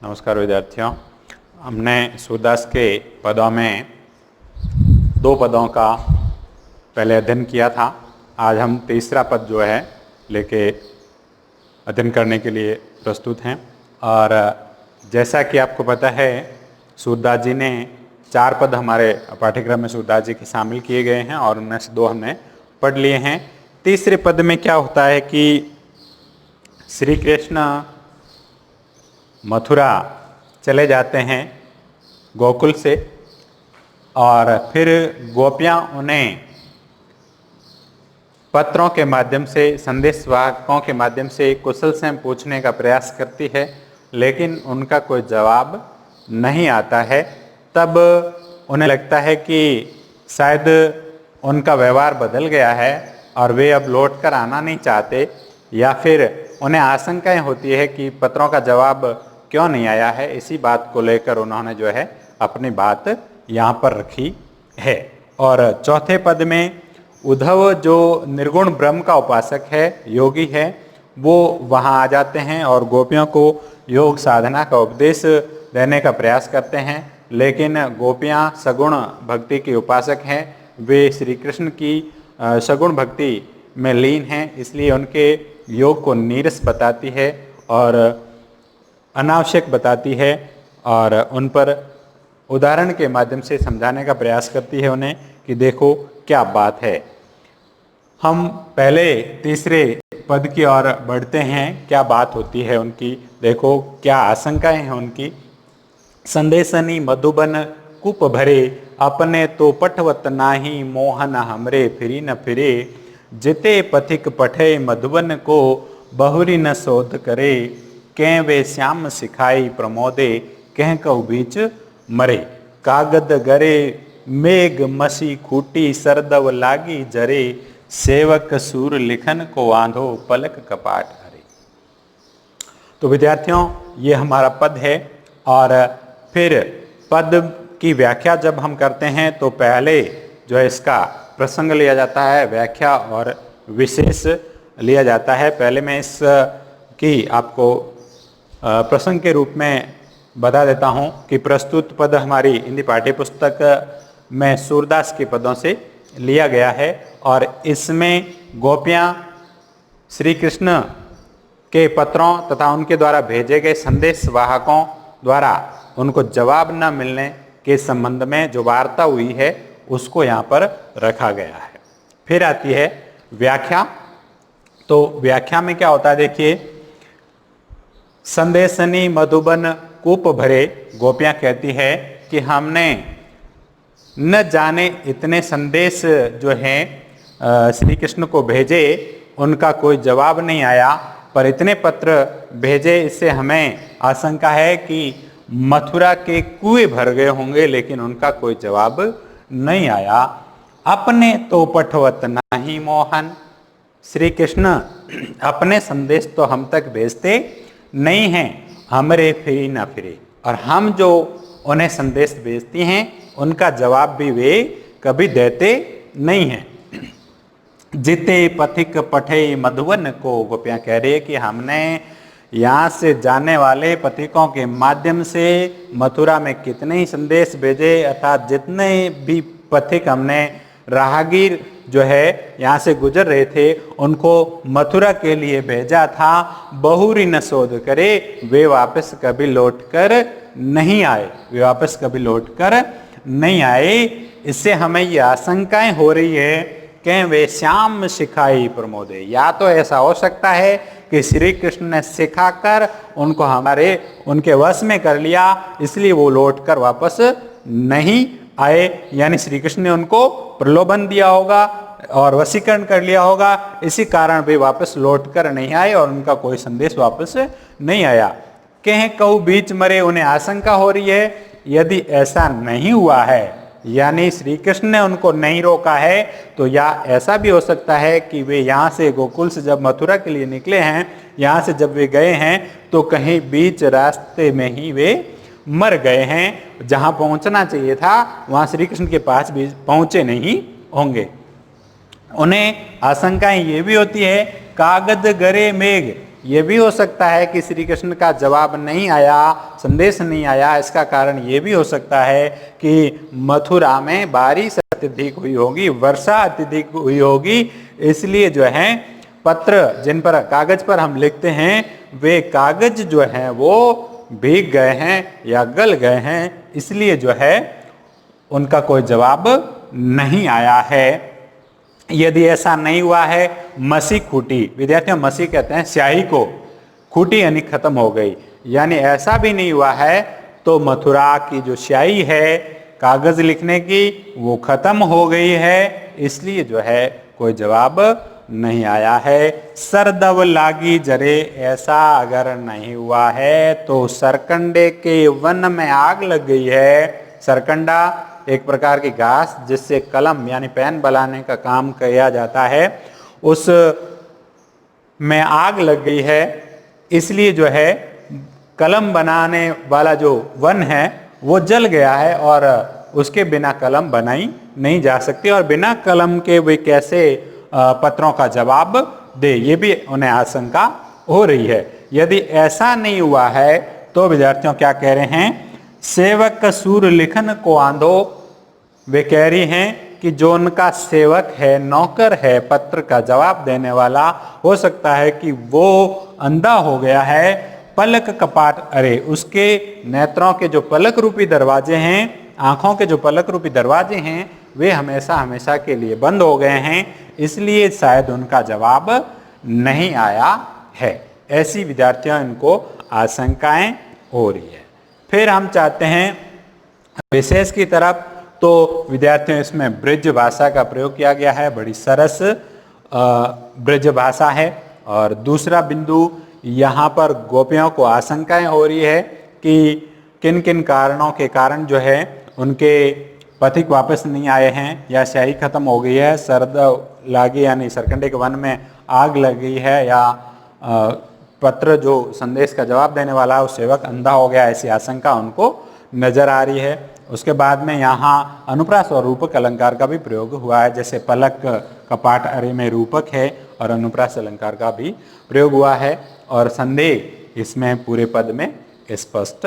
नमस्कार विद्यार्थियों। हमने सूरदास के पदों में 2 पदों का पहले अध्ययन किया था। आज हम तीसरा पद जो है लेके अध्ययन करने के लिए प्रस्तुत हैं। और जैसा कि आपको पता है, सूरदास जी ने 4 पद हमारे पाठ्यक्रम में सूरदास जी के शामिल किए गए हैं और उनमें से 2 हमने पढ़ लिए हैं। तीसरे पद में क्या होता है कि श्री कृष्ण मथुरा चले जाते हैं गोकुल से, और फिर गोपियाँ उन्हें पत्रों के माध्यम से, संदेशवाहकों के माध्यम से कुशल से पूछने का प्रयास करती है, लेकिन उनका कोई जवाब नहीं आता है। तब उन्हें लगता है कि शायद उनका व्यवहार बदल गया है और वे अब लौट कर आना नहीं चाहते, या फिर उन्हें आशंकाएं होती है कि पत्रों का जवाब क्यों नहीं आया है। इसी बात को लेकर उन्होंने जो है अपनी बात यहाँ पर रखी है। और चौथे पद में उद्धव जो निर्गुण ब्रह्म का उपासक है, योगी है, वो वहाँ आ जाते हैं और गोपियों को योग साधना का उपदेश देने का प्रयास करते हैं। लेकिन गोपियाँ सगुण भक्ति की उपासक हैं, वे श्री कृष्ण की सगुण भक्ति में लीन हैं, इसलिए उनके योग को नीरस बताती है और अनावश्यक बताती है, और उन पर उदाहरण के माध्यम से समझाने का प्रयास करती है उन्हें कि देखो क्या बात है। हम पहले तीसरे पद की ओर बढ़ते हैं। क्या बात होती है उनकी, देखो क्या आशंकाएं हैं उनकी। संदेशनी मधुबन कूप भरे, अपने तो पठवत नाही, मोहन हमरे फिरी न फिरे। जिते पथिक पठे मधुबन को, बहुरी न शोध करे। कह वे श्याम सिखाई प्रमोदे, कह कऊ बीच मरे। कागद गरे मेघ मसी खूटी, सरदव लागी जरे। सेवक सूर लिखन को आंधो, पलक कपाट हरे। तो विद्यार्थियों, ये हमारा पद है। और फिर पद की व्याख्या जब हम करते हैं तो पहले जो है इसका प्रसंग लिया जाता है, व्याख्या और विशेष लिया जाता है। पहले मैं इस की आपको प्रसंग के रूप में बता देता हूँ कि प्रस्तुत पद हमारी हिंदी पाठ्य पुस्तक में सूरदास के पदों से लिया गया है, और इसमें गोपियाँ श्री कृष्ण के पत्रों तथा उनके द्वारा भेजे गए संदेशवाहकों द्वारा उनको जवाब न मिलने के संबंध में जो वार्ता हुई है उसको यहाँ पर रखा गया है। फिर आती है व्याख्या। तो व्याख्या में क्या होता है, देखिए, संदेशनी मधुबन कूप भरे, गोपियाँ कहती है कि हमने न जाने इतने संदेश जो हैं श्री कृष्ण को भेजे, उनका कोई जवाब नहीं आया, पर इतने पत्र भेजे, इससे हमें आशंका है कि मथुरा के कुएं भर गए होंगे, लेकिन उनका कोई जवाब नहीं आया। अपने तो पठवत नहीं मोहन, श्री कृष्ण अपने संदेश तो हम तक भेजते नहीं हैं, हमरे फिरी न फिरे, और हम जो उन्हें संदेश भेजती हैं उनका जवाब भी वे कभी देते नहीं हैं। जिते पथिक पठे मधुबन को, गोपियाँ कह रही है कि हमने यहाँ से जाने वाले पथिकों के माध्यम से मथुरा में कितने ही संदेश भेजे, अर्थात जितने भी पथिक हमने राहगीर जो है यहाँ से गुजर रहे थे उनको मथुरा के लिए भेजा था, बहुरी न शोध करे, वे वापस कभी लौटकर नहीं आए, वे वापस कभी लौटकर नहीं आए। इससे हमें ये आशंकाएं हो रही है कि वे श्याम सिखाई प्रमोदे, या तो ऐसा हो सकता है कि श्री कृष्ण ने सिखाकर उनको उनके वश में कर लिया, इसलिए वो लौटकर वापस नहीं आए, यानी श्री कृष्ण ने उनको प्रलोभन दिया होगा और वशीकरण कर लिया होगा, इसी कारण वे वापस लौटकर नहीं आए और उनका कोई संदेश वापस नहीं आया। कहीं कऊ बीच मरे, उन्हें आशंका हो रही है यदि ऐसा नहीं हुआ है, यानी श्री कृष्ण ने उनको नहीं रोका है, तो या ऐसा भी हो सकता है कि वे यहाँ से गोकुल से जब मथुरा के लिए निकले हैं, यहाँ से जब वे गए हैं तो कहीं बीच रास्ते में ही वे मर गए हैं, जहाँ पहुँचना चाहिए था वहाँ श्री कृष्ण के पास भी पहुँचे नहीं होंगे। उन्हें आशंकाएं ये भी होती है, कागद गरे मेघ, ये भी हो सकता है कि श्री कृष्ण का जवाब नहीं आया, संदेश नहीं आया। इसका कारण ये भी हो सकता है कि मथुरा में बारिश अत्यधिक हुई होगी, वर्षा अत्यधिक हुई होगी, इसलिए जो है पत्र जिन पर कागज पर हम लिखते हैं वे कागज जो हैं वो भीग गए हैं या गल गए हैं, इसलिए जो है उनका कोई जवाब नहीं आया है। यदि ऐसा नहीं हुआ है, मसी खूटी, विद्यार्थियों मसी कहते हैं स्याही को, खूटी यानी खत्म हो गई, यानी ऐसा भी नहीं हुआ है तो मथुरा की जो स्याही है कागज लिखने की वो खत्म हो गई है, इसलिए जो है कोई जवाब नहीं आया है। सरदव लागी जरे, ऐसा अगर नहीं हुआ है तो सरकंडे के वन में आग लग गई है। सरकंडा एक प्रकार की घास जिससे कलम यानी पेन बनाने का काम किया जाता है, उस में आग लग गई है, इसलिए जो है कलम बनाने वाला जो वन है वो जल गया है और उसके बिना कलम बनाई नहीं जा सकती, और बिना कलम के वे कैसे पत्रों का जवाब दे, ये भी उन्हें आशंका हो रही है। यदि ऐसा नहीं हुआ है तो विद्यार्थियों क्या कह रहे हैं, सेवक कसूर लिखन को आंधो, वे कह रही हैं कि जो उनका सेवक है, नौकर है, पत्र का जवाब देने वाला, हो सकता है कि वो अंधा हो गया है। पलक कपाट अरे, उसके नेत्रों के जो पलक रूपी दरवाजे हैं, आंखों के जो पलक रूपी दरवाजे हैं, वे हमेशा हमेशा के लिए बंद हो गए हैं, इसलिए शायद उनका जवाब नहीं आया है। ऐसी विद्यार्थियों इनको आशंकाएं हो रही है। फिर हम चाहते हैं विशेष की तरफ, तो विद्यार्थियों इसमें ब्रज भाषा का प्रयोग किया गया है, बड़ी सरस ब्रज भाषा है। और दूसरा बिंदु, यहाँ पर गोपियों को आशंकाएं हो रही है कि किन किन कारणों के कारण जो है उनके पथिक वापस नहीं आए हैं, या स्याही खत्म हो गई है, सर्द लागी यानी सरकंडे के वन में आग लग गई है, या पत्र जो संदेश का जवाब देने वाला है उस सेवक अंधा हो गया, ऐसी आशंका उनको नजर आ रही है। उसके बाद में यहाँ अनुप्रास और रूपक अलंकार का भी प्रयोग हुआ है, जैसे पलक कपाट अरे में रूपक है और अनुप्रास अलंकार का भी प्रयोग हुआ है, और संदेह इसमें पूरे पद में स्पष्ट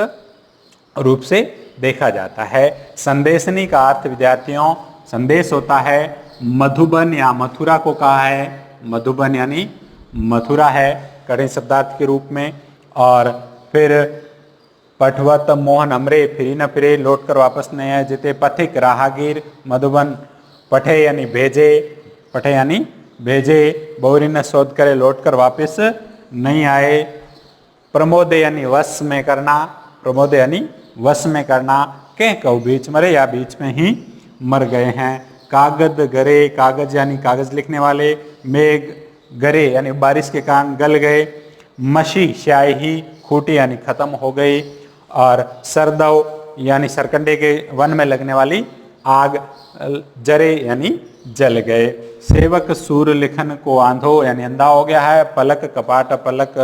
रूप से देखा जाता है। संदेशनी का अर्थ विद्यार्थियों, संदेश होता है मधुबन या मथुरा को कहा है, मधुबन यानी मथुरा है कठिन शब्दार्थ के रूप में। और फिर पठवत मोहन अमरे, फिरी न फिरे, लौट कर वापस नहीं आए, जिते पथिक राहगीर, मधुबन पठे यानी भेजे, पठे यानी भेजे, बहुरी न शोध करे, लौट कर वापस नहीं आए। प्रमोदे यानी वश में करना, प्रमोदे यानी वश में करना, कह कहो बीच मरे, या बीच में ही मर गए हैं। कागद गरे, कागज यानी कागज लिखने वाले, मेघ गरे यानी बारिश के कारण गल गए, मशी स्याही खूटी यानी खत्म हो गई, और सरदव यानी सरकंडे के वन में लगने वाली आग जरे यानी जल गए। सेवक सूर लिखन को आंधो यानी अंधा हो गया है। पलक कपाट, पलक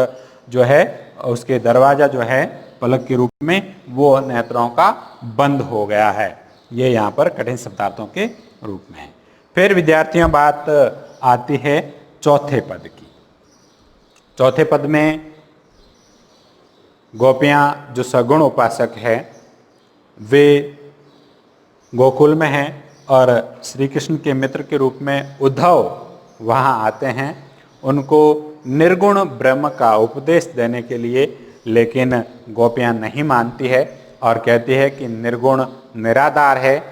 जो है उसके दरवाजा जो है पलक के रूप में, वो नेत्रों का बंद हो गया है। ये यहाँ पर कठिन शब्दार्थों के रूप में है। फिर विद्यार्थियों बात आती है चौथे पद की। चौथे पद में गोपियाँ जो सगुण उपासक है वे गोकुल में हैं, और श्री कृष्ण के मित्र के रूप में उद्धव वहाँ आते हैं उनको निर्गुण ब्रह्म का उपदेश देने के लिए, लेकिन गोपियाँ नहीं मानती है और कहती है कि निर्गुण निराधार है,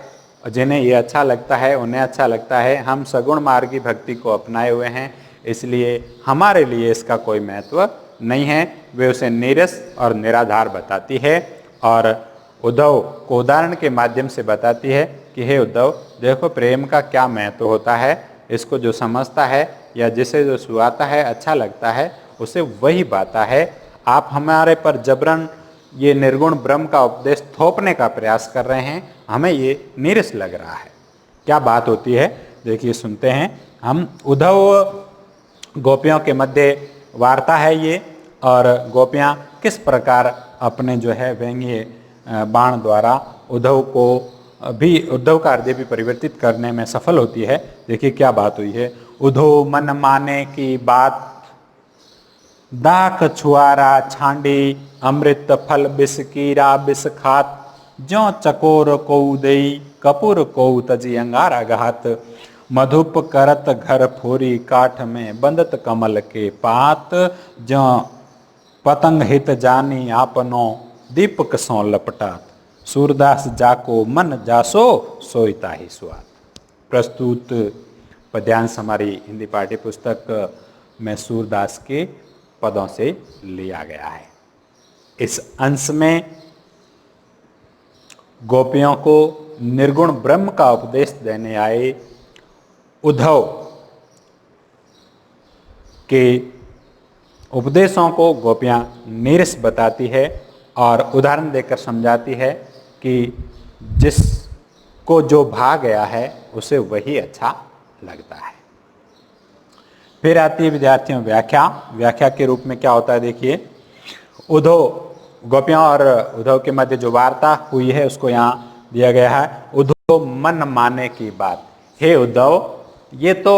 जिन्हें ये अच्छा लगता है उन्हें अच्छा लगता है, हम सगुण मार्गी भक्ति को अपनाए हुए हैं, इसलिए हमारे लिए इसका कोई महत्व नहीं है। वे उसे नीरस और निराधार बताती है और उद्धव को उदाहरण के माध्यम से बताती है कि हे उद्धव, देखो प्रेम का क्या महत्व होता है, इसको जो समझता है या जिसे जो सुहाता है, अच्छा लगता है, उसे वही बाता है। आप हमारे पर जबरन ये निर्गुण ब्रह्म का उपदेश थोपने का प्रयास कर रहे हैं, हमें ये नीरस लग रहा है। क्या बात होती है देखिए, सुनते हैं हम। उद्धव गोपियों के मध्य वार्ता है ये, और गोपियाँ किस प्रकार अपने जो है व्यंग्य बाण द्वारा उद्धव का हृदय भी परिवर्तित करने में सफल होती है। देखिए क्या बात हुई है। उद्धव मन माने की बात दाख छुआरा छांडी अमृत फल बिस कीरा बिस खात, ज्यों चकोर को दई कपूर को तजी अंगारा घात, मधुप करत घर फोरी काठ में बंदत कमल के पात, ज्यों पतंग हित जानी आपनो दीपक सो लपटात, सूरदास जाको मन जासो सोईता ही स्वाद। प्रस्तुत पद्यांश हमारी हिंदी पाठ्य पुस्तक में सूरदास के पदों से लिया गया है। इस अंश में गोपियों को निर्गुण ब्रह्म का उपदेश देने आए उद्धव के उपदेशों को गोपियां नीरस बताती है और उदाहरण देकर समझाती है कि जिसको जो भा गया है उसे वही अच्छा लगता है। फिर आती है विद्यार्थियों व्याख्या। व्याख्या के रूप में क्या होता है देखिए, उद्धव गोपियों और उद्धव के मध्य जो वार्ता हुई है उसको यहाँ दिया गया है। उद्धव मन माने की बात। हे उद्धव, ये तो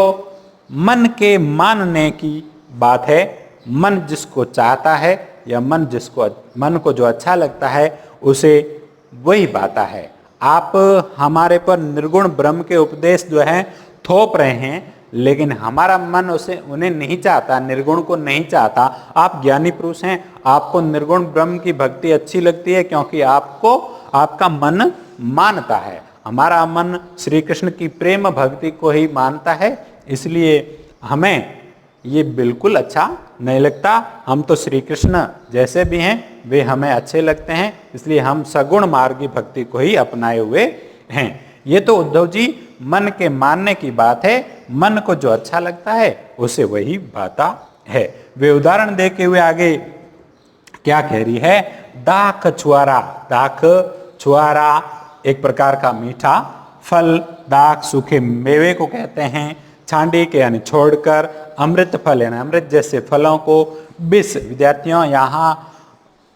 मन के मानने की बात है। मन जिसको चाहता है या मन को जो अच्छा लगता है उसे वही बाता है। आप हमारे पर निर्गुण ब्रह्म के उपदेश जो है थोप रहे हैं, लेकिन हमारा मन उन्हें नहीं चाहता, निर्गुण को नहीं चाहता। आप ज्ञानी पुरुष हैं, आपको निर्गुण ब्रह्म की भक्ति अच्छी लगती है क्योंकि आपका मन मानता है। हमारा मन श्री कृष्ण की प्रेम भक्ति को ही मानता है, इसलिए हमें ये बिल्कुल अच्छा नहीं लगता। हम तो श्री कृष्ण जैसे भी हैं वे हमें अच्छे लगते हैं, इसलिए हम सगुण मार्गी भक्ति को ही अपनाए हुए हैं। ये तो उद्धव जी मन के मानने की बात है। मन को जो अच्छा लगता है उसे वही बाता है। वे उदाहरण देके हुए आगे क्या कह रही है, दाख छुआरा। दाख छुआरा एक प्रकार का मीठा फल, दाख सूखे मेवे को कहते हैं। छांडी के यानी छोड़कर, अमृत फल यानी अमृत जैसे फलों को, बिस। विद्यार्थियों यहाँ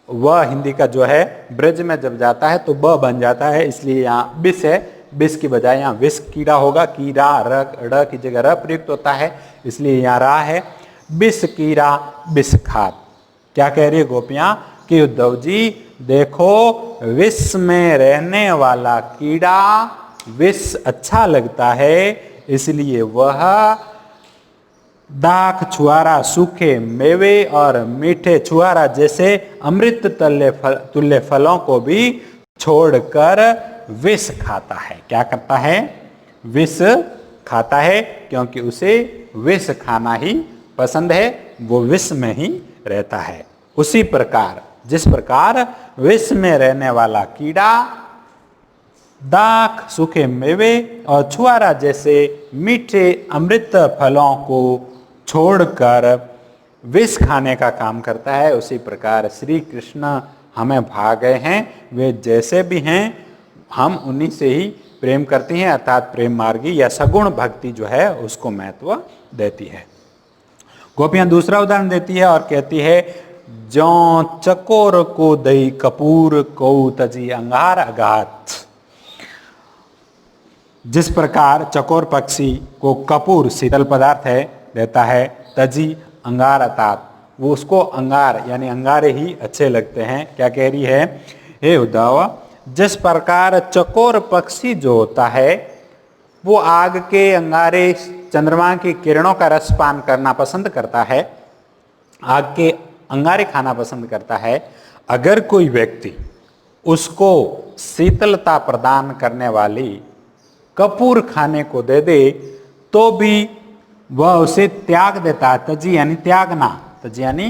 वह हिंदी का जो है ब्रज में जब जाता है तो ब बन जाता है, इसलिए यहाँ बिस है। बिस की बजाय यहाँ विष कीड़ा होगा। कीड़ा र की जगह र प्रयुक्त होता है, इसलिए यहाँ रा है। बिस कीड़ा बिस खात। क्या कह रही है गोपियां कि उद्धव जी देखो, विष में रहने वाला कीड़ा विष अच्छा लगता है, इसलिए वह दाख छुआरा सूखे मेवे और मीठे छुआरा जैसे अमृत तुल्य फलों को भी छोड़कर विष खाता है। क्या करता है? विष खाता है, क्योंकि उसे विष खाना ही पसंद है, वो विष में ही रहता है। उसी प्रकार जिस प्रकार विष में रहने वाला कीड़ा दाख सूखे मेवे और छुआरा जैसे मीठे अमृत फलों को छोड़कर विष खाने का काम करता है, उसी प्रकार श्री कृष्ण हमें भा गए हैं। वे जैसे भी हैं हम उन्हीं से ही प्रेम करती हैं, अर्थात प्रेम मार्गी या सगुण भक्ति जो है उसको महत्व देती है। गोपियां दूसरा उदाहरण देती है और कहती है, ज्यों चकोर को दई कपूर को तजी अंगार अगात। जिस प्रकार चकोर पक्षी को कपूर शीतल पदार्थ है देता है, तजी अंगार अतात, वो उसको अंगार यानी अंगारे ही अच्छे लगते हैं। क्या कह रही है, हे उद्धव, जिस प्रकार चकोर पक्षी जो होता है वो आग के अंगारे चंद्रमा की किरणों का रस पान करना पसंद करता है, आग के अंगारे खाना पसंद करता है, अगर कोई व्यक्ति उसको शीतलता प्रदान करने वाली कपूर खाने को दे दे तो भी वह उसे त्याग देता है। तजी यानी त्यागना, तजी यानी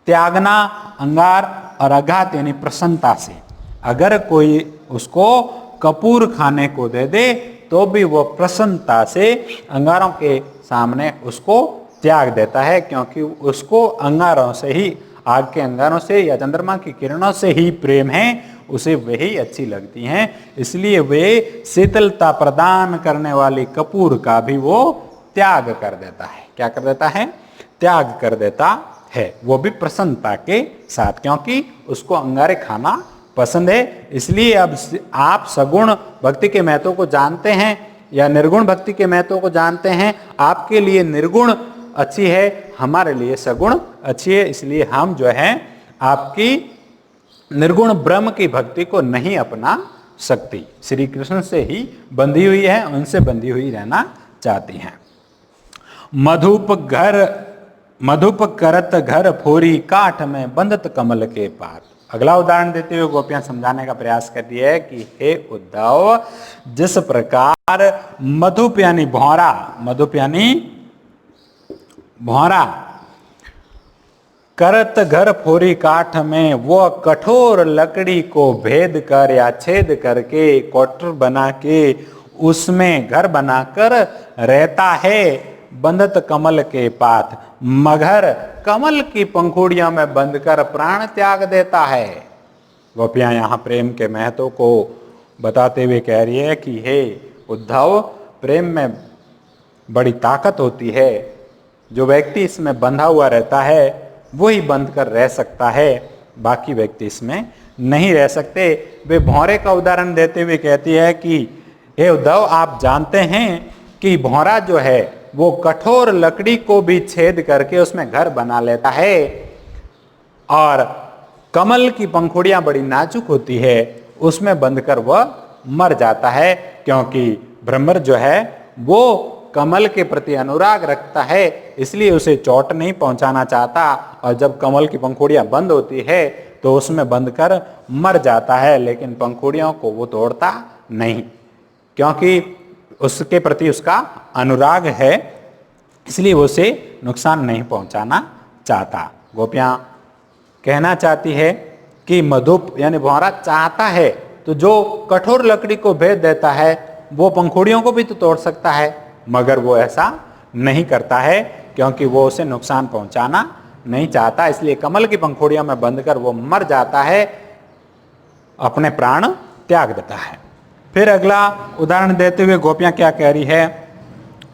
त्यागना, अंगार और अघात यानी प्रसन्नता से। अगर कोई उसको कपूर खाने को दे दे तो भी वह प्रसन्नता से अंगारों के सामने उसको त्याग देता है, क्योंकि उसको अंगारों से ही, आग के अंगारों से या चंद्रमा की किरणों से ही प्रेम है, उसे वही अच्छी लगती हैं। इसलिए वे शीतलता प्रदान करने वाली कपूर का भी वो त्याग कर देता है। क्या कर देता है? त्याग कर देता है, वो भी प्रसन्नता के साथ, क्योंकि उसको अंगारे खाना पसंद है। इसलिए अब आप सगुण भक्ति के महत्व को जानते हैं या निर्गुण भक्ति के महत्व को जानते हैं। आपके लिए निर्गुण अच्छी है, हमारे लिए सगुण अच्छी है, इसलिए हम जो है आपकी निर्गुण ब्रह्म की भक्ति को नहीं अपना सकती। श्री कृष्ण से ही बंधी हुई है, उनसे बंधी हुई रहना चाहती हैं। मधुप करत घर फोरी काठ में बंधत कमल के पात। अगला उदाहरण देते हुए गोपियां समझाने का प्रयास करती है कि हे उद्धव, जिस प्रकार मधुप यानी भौरा, मधुप यानी भौरा करत घर फोरी काठ में वो कठोर लकड़ी को भेद कर या छेद करके क्वार्टर बना के उसमें घर बनाकर रहता है, बंधत कमल के पात, मगर कमल की पंखुड़ियों में बंधकर प्राण त्याग देता है। गोपियां यहाँ प्रेम के महत्व को बताते हुए कह रही है कि हे उद्धव, प्रेम में बड़ी ताकत होती है, जो व्यक्ति इसमें बंधा हुआ रहता है वही बंध कर रह सकता है, बाकी व्यक्ति इसमें नहीं रह सकते। वे भौरे का उदाहरण देते हुए कहती है कि हे उद्धव, आप जानते हैं कि भौरा जो है वो कठोर लकड़ी को भी छेद करके उसमें घर बना लेता है, और कमल की पंखुड़ियां बड़ी नाजुक होती है, उसमें बंधकर वह मर जाता है, क्योंकि भ्रमर जो है वो कमल के प्रति अनुराग रखता है, इसलिए उसे चोट नहीं पहुंचाना चाहता, और जब कमल की पंखुड़ियां बंद होती है तो उसमें बंधकर मर जाता है, लेकिन पंखुड़ियों को वो तोड़ता नहीं, क्योंकि उसके प्रति उसका अनुराग है, इसलिए वो उसे नुकसान नहीं पहुंचाना चाहता। गोपियां कहना चाहती है कि मधुप यानी भौरा चाहता है तो जो कठोर लकड़ी को भेद देता है वो पंखुड़ियों को भी तो तोड़ सकता है, मगर वो ऐसा नहीं करता है, क्योंकि वो उसे नुकसान पहुंचाना नहीं चाहता, इसलिए कमल की पंखुड़ियों में बंधकर वो मर जाता है, अपने प्राण त्याग देता है। फिर अगला उदाहरण देते हुए गोपियां क्या कह रही है,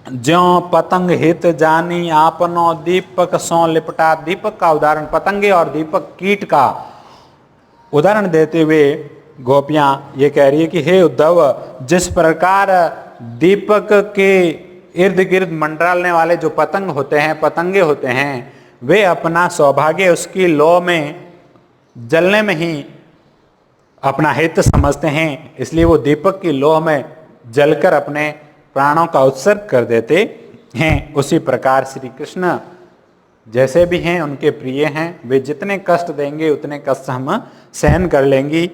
ज्यों पतंग हित जानी आपनो दीपक सो लिपटा। दीपक का उदाहरण, पतंगे और दीपक कीट का उदाहरण देते हुए गोपियां ये कह रही है कि हे उद्धव, जिस प्रकार दीपक के इर्द गिर्द मंडराने वाले जो पतंग होते हैं, पतंगे होते हैं, वे अपना सौभाग्य उसकी लौ में जलने में ही अपना हित समझते हैं, इसलिए वो दीपक की लौ में जलकर अपने प्राणों का उत्सर्ग कर देते हैं। उसी प्रकार श्री कृष्ण जैसे भी हैं उनके प्रिय हैं, वे जितने कष्ट देंगे उतने कष्ट हम सहन कर लेंगी,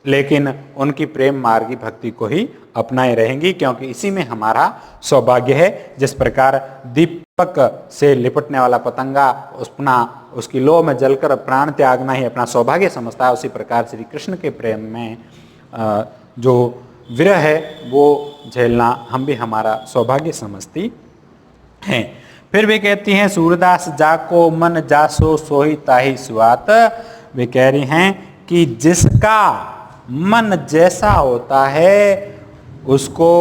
लेकिन उनकी प्रेम मार्गी भक्ति को ही अपनाए रहेंगी, क्योंकि इसी में हमारा सौभाग्य है। जिस प्रकार दीपक से लिपटने वाला पतंगा उसकी लौ में जलकर प्राण त्यागना ही अपना सौभाग्य समझता है, उसी प्रकार श्री कृष्ण के प्रेम में जो विरह है वो झेलना हम भी हमारा सौभाग्य समझती हैं। फिर वे कहती हैं, सूरदास जाको मन जासो सोही ताही सुआत। वे कह रही हैं कि जिसका मन जैसा होता है उसको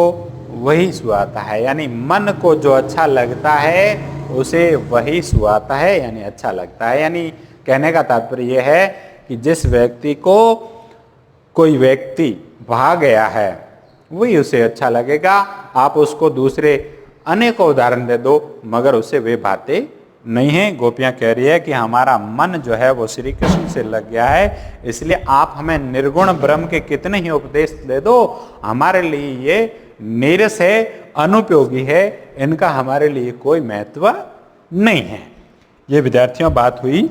वही सुहाता है, यानी मन को जो अच्छा लगता है उसे वही सुहाता है, यानी अच्छा लगता है। यानी कहने का तात्पर्य यह है कि जिस व्यक्ति को कोई व्यक्ति भा गया है वही उसे अच्छा लगेगा। आप उसको दूसरे अनेकों उदाहरण दे दो मगर उसे वे बातें नहीं है। गोपियां कह रही है कि हमारा मन जो है वो श्री कृष्ण से लग गया है, इसलिए आप हमें निर्गुण ब्रह्म के कितने ही उपदेश दे दो, हमारे लिए ये नीरस है, अनुपयोगी है, इनका हमारे लिए कोई महत्व नहीं है। ये विद्यार्थियों बात हुई,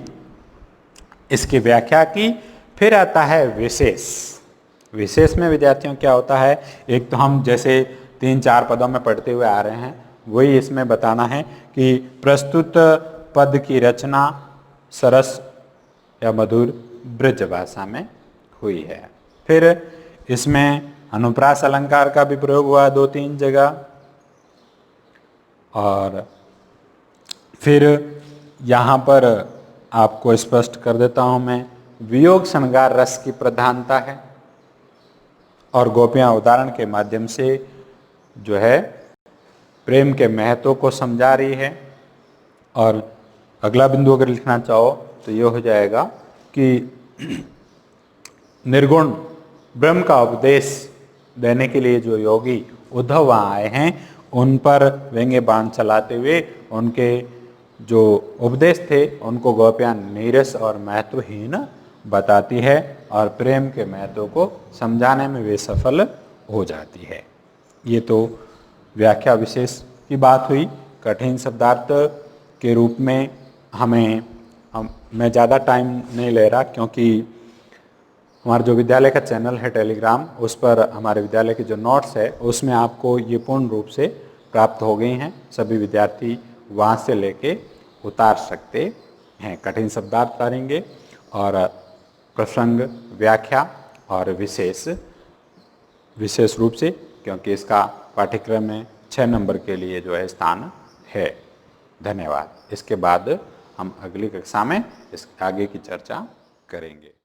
इसकी व्याख्या की। फिर आता है विशेष। विशेष में विद्यार्थियों क्या होता है, एक तो हम जैसे 3-4 पदों में पढ़ते हुए आ रहे हैं, वही इसमें बताना है कि प्रस्तुत पद की रचना सरस या मधुर ब्रज भाषा में हुई है। फिर इसमें अनुप्रास अलंकार का भी प्रयोग हुआ 2-3 जगह, और फिर यहाँ पर आपको स्पष्ट कर देता हूँ मैं, वियोग श्रृंगार रस की प्रधानता है, और गोपियाँ उदाहरण के माध्यम से जो है प्रेम के महत्व को समझा रही है। और अगला बिंदु अगर लिखना चाहो तो ये हो जाएगा कि निर्गुण ब्रह्म का उपदेश देने के लिए जो योगी उद्धव वहाँ आए हैं उन पर व्यंग्य बाण चलाते हुए उनके जो उपदेश थे उनको गोपियाँ नीरस और महत्वहीन बताती है और प्रेम के महत्व को समझाने में वे सफल हो जाती है। ये तो व्याख्या विशेष की बात हुई। कठिन शब्दार्थ के रूप में मैं ज़्यादा टाइम नहीं ले रहा, क्योंकि हमारा जो विद्यालय का चैनल है टेलीग्राम, उस पर हमारे विद्यालय के जो नोट्स है उसमें आपको ये पूर्ण रूप से प्राप्त हो गई हैं। सभी विद्यार्थी वहाँ से लेके उतार सकते हैं। कठिन शब्दार्थ उतारेंगे और प्रसंग, व्याख्या और विशेष रूप से, क्योंकि इसका पाठ्यक्रम में 6 नंबर के लिए जो है स्थान है। धन्यवाद। इसके बाद हम अगली कक्षा में इस आगे की चर्चा करेंगे।